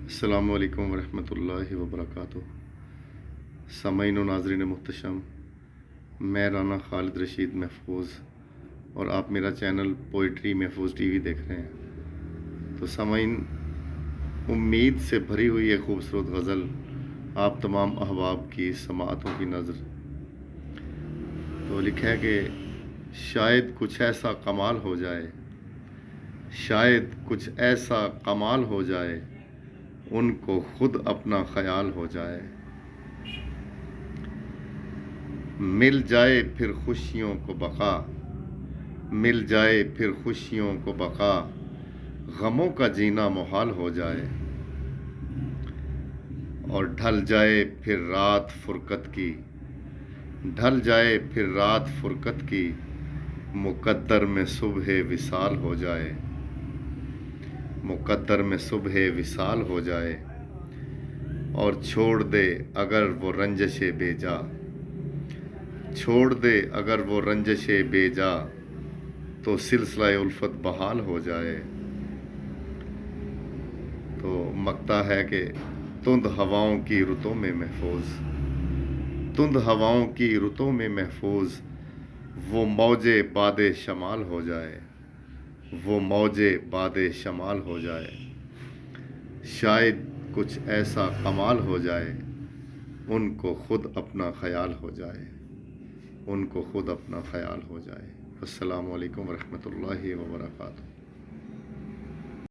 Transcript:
السلام علیکم ورحمۃ اللہ وبرکاتہ۔ سامعین و ناظرین محتشم، میں رانا خالد رشید محفوظ اور آپ میرا چینل پوئٹری محفوظ ٹی وی دیکھ رہے ہیں۔ تو سامعین، امید سے بھری ہوئی ایک خوبصورت غزل آپ تمام احباب کی سماعتوں کی نظر۔ تو لکھا ہے کہ شاید کچھ ایسا کمال ہو جائے، شاید کچھ ایسا کمال ہو جائے، ان کو خود اپنا خیال ہو جائے۔ مل جائے پھر خوشیوں کو بقا، مل جائے پھر خوشیوں کو بقا، غموں کا جینا محال ہو جائے۔ اور ڈھل جائے پھر رات فرقت کی، ڈھل جائے پھر رات فرقت کی، مقدر میں صبح وصال ہو جائے، مقدر میں صبح وصال ہو جائے۔ اور چھوڑ دے اگر وہ رنجش بے جا، چھوڑ دے اگر وہ رنجش بے جا، تو سلسلہ الفت بحال ہو جائے۔ تو مقطع ہے کہ تند ہواؤں کی رتوں میں محفوظ، تند ہواؤں کی رتوں میں محفوظ، وہ موج باد شمال ہو جائے، وہ موج باد شمال ہو جائے۔ شاید کچھ ایسا کمال ہو جائے، ان کو خود اپنا خیال ہو جائے، ان کو خود اپنا خیال ہو جائے۔ السلام علیکم ورحمۃ اللہ وبرکاتہ۔